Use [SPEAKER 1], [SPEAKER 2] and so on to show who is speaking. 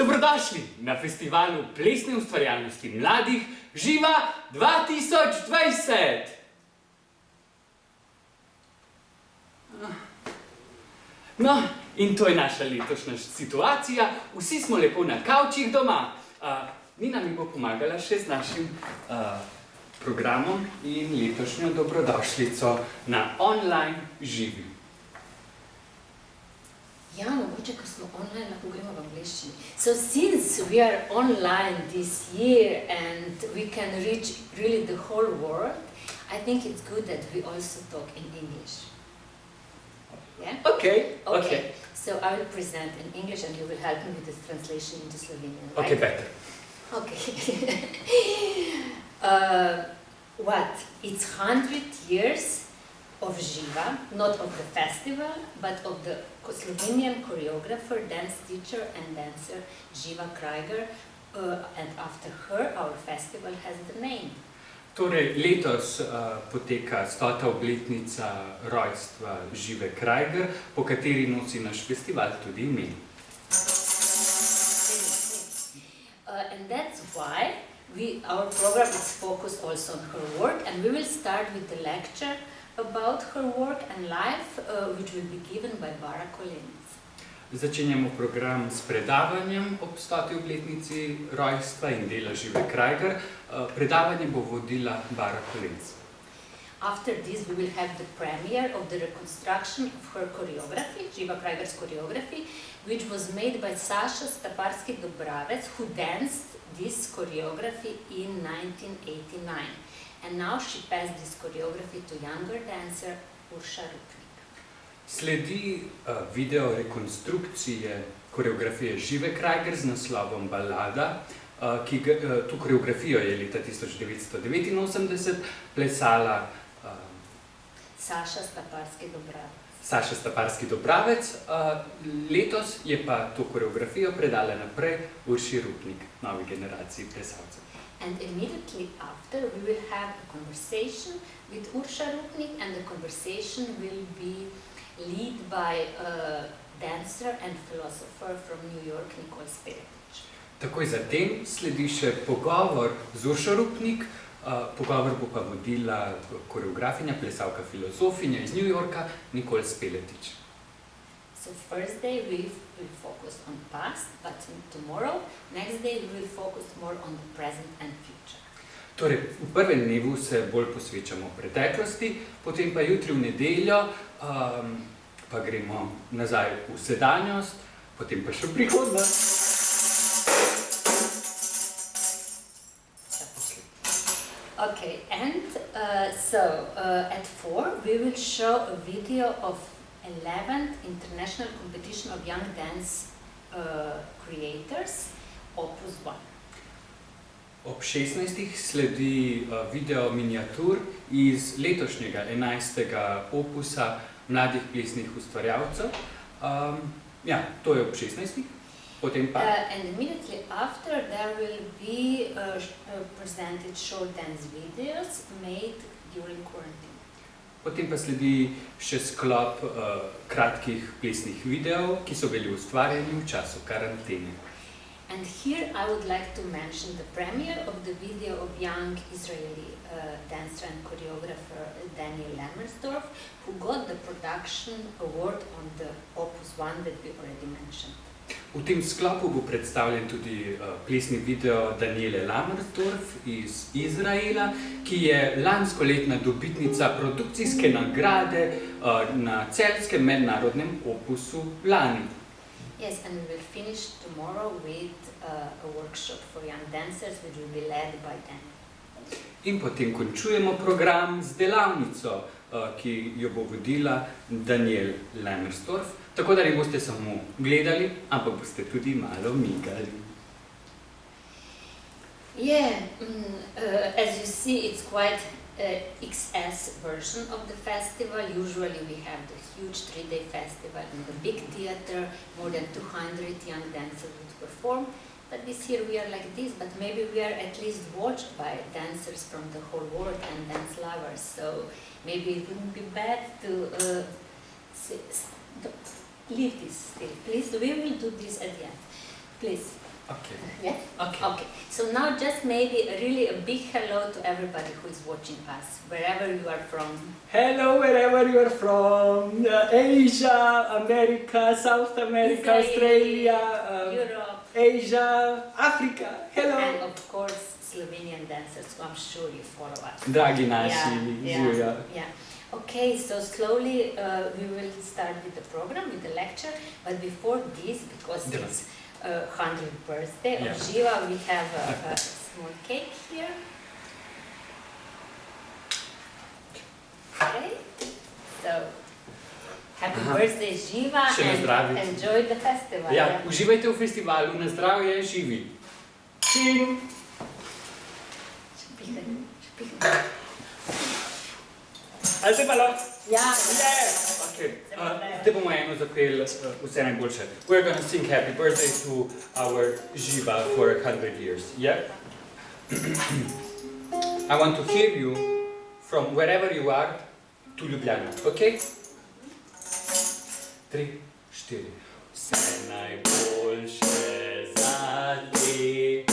[SPEAKER 1] Dobrodošli na festivalu plesne ustvarjalnosti mladih Živa 2020! No, in to je naša letošnja situacija. Vsi smo lepo na kavčih doma. Nina mi bo pomagala še z našim programom in letošnjo dobrodošlico na online Živi.
[SPEAKER 2] Ja, mogoče, ko smo online, lahko gremo v angleščini. So since we are online this year and we can reach really the whole world, I think it's good that we also talk in English. Yeah?
[SPEAKER 1] Okay.
[SPEAKER 2] So I will present in English and you will help me with this translation into Slovenian, right?
[SPEAKER 1] Okay, better.
[SPEAKER 2] Okay. What? It's 100 years of Živa, not of the festival, but of the Slovenian choreographer, dance teacher and dancer Živa Krajger, and after her our festival has the name.
[SPEAKER 1] Torej, letos poteka 100. obletnica rojstva Žive Krajger, po kateri nosi naš festival tudi ime.
[SPEAKER 2] And that's why our program is focused also on her work, and we will start with the lecture about her work and life, which will be given by Bara Kolenc.
[SPEAKER 1] Začenjamo program s predavanjem ob 100. obletnici rojstva in dela Žive Krajger. Predavanje bo vodila Bara Kolenc.
[SPEAKER 2] After this, we will have the premiere of the reconstruction of her choreography, Živa Krajger's choreography, which was made by Saša Staparski-Dobravec, who danced this choreography in 1989. And now she passed this choreography to younger dancer Urša Rupnik.
[SPEAKER 1] Sledi video rekonstrukcije koreografije Žive Krajger z naslovom Balada. To koreografijo je leta 1989 plesala
[SPEAKER 2] Saša Staparski-Dobravec.
[SPEAKER 1] Saša Staparski-Dobravec. Letos je pa to koreografijo predala naprej Urši Rupnik, novi generaciji plesalcev.
[SPEAKER 2] And immediately after, we will have a conversation with Urša Rupnik, and the conversation will be led by a dancer and philosopher from New York, Nicole Speletič.
[SPEAKER 1] Takoj zatem sledi še pogovor z Uršo Rupnik. Pogovor bo pa vodila koreografinja, plesalka, filozofinja iz New Yorka, Nicole Speletič.
[SPEAKER 2] So first day we will focus on past, but tomorrow, next day we will focus more on the present and future.
[SPEAKER 1] Torej, v prvem dnevu se bolj posvečamo preteklosti, potem pa jutri v nedeljo pa gremo nazaj v sedanjost, potem pa še v prihodnost.
[SPEAKER 2] Okay, and at 4 we will show a video of 11th International Competition of Young Dance Creators, Opus 1.
[SPEAKER 1] Ob 16. sledi video miniatur iz letošnjega 11. opusa mladih plesnih ustvarjalcev. To je ob 16. Potem pa...
[SPEAKER 2] And immediately after there will be presented short dance videos made during quarantine.
[SPEAKER 1] Potem pa sledi še sklop kratkih plesnih videov, ki so bili ustvarjeni v času karantene.
[SPEAKER 2] And here I would like to mention the premiere of the video of young Israeli dancer and choreographer Daniel Lammersdorf, who got the production award on the Opus 1 that we already mentioned.
[SPEAKER 1] V tem sklopu bo predstavljen tudi plesni video Daniele Lammersdorf iz Izraela, ki je lanskoletna dobitnica produkcijske nagrade na celjskem mednarodnem opusu lani.
[SPEAKER 2] Yes, and we will finish tomorrow with a workshop for young dancers, which will be led by them.
[SPEAKER 1] In potem končujemo program z delavnico, ki jo bo vodila Daniele Lammersdorf, tako da ne boste samo gledali, ampak boste tudi malo migali.
[SPEAKER 2] Yeah, as you see, it's quite XS version of the festival. Usually we have the huge 3-day festival in the big theater, more than 200 young dancers would perform. But this year we are like this, but maybe we are at least watched by dancers from the whole world and dance lovers. So maybe it wouldn't be bad to leave this still. Please, we will do this at the end. Please.
[SPEAKER 1] Okay.
[SPEAKER 2] Yeah?
[SPEAKER 1] Okay.
[SPEAKER 2] Okay. So now just maybe really a big hello to everybody who is watching us, wherever you are from.
[SPEAKER 1] Hello, wherever you are from, Asia, America, South America,
[SPEAKER 2] Israel,
[SPEAKER 1] Australia,
[SPEAKER 2] Europe,
[SPEAKER 1] Asia, Africa. Hello.
[SPEAKER 2] and of course Slovenian dancers, who I'm sure you follow us.
[SPEAKER 1] Dragi naši,
[SPEAKER 2] Yeah,
[SPEAKER 1] Živa.
[SPEAKER 2] yeah. Okay, so slowly we will start with the program, with the lecture, but before this, because
[SPEAKER 1] Yeah.
[SPEAKER 2] it's 100th birthday
[SPEAKER 1] Yeah.
[SPEAKER 2] of Živa, we have a small cake here. Okay, so happy birthday Živa,
[SPEAKER 1] Še na zdravje.
[SPEAKER 2] and enjoy the festival.
[SPEAKER 1] Ja, uživajte v festivalu, na zdravje, živi. Čin! Ali se pa lahko?
[SPEAKER 2] Ja,
[SPEAKER 1] Okay. Zdaj bomo eno zapeli vse najboljše. We're gonna sing happy birthday to our Živa for 100 years. Yeah? I want to hear you from wherever you are to Ljubljana. Okay? 3, 4. Vse najboljše za te.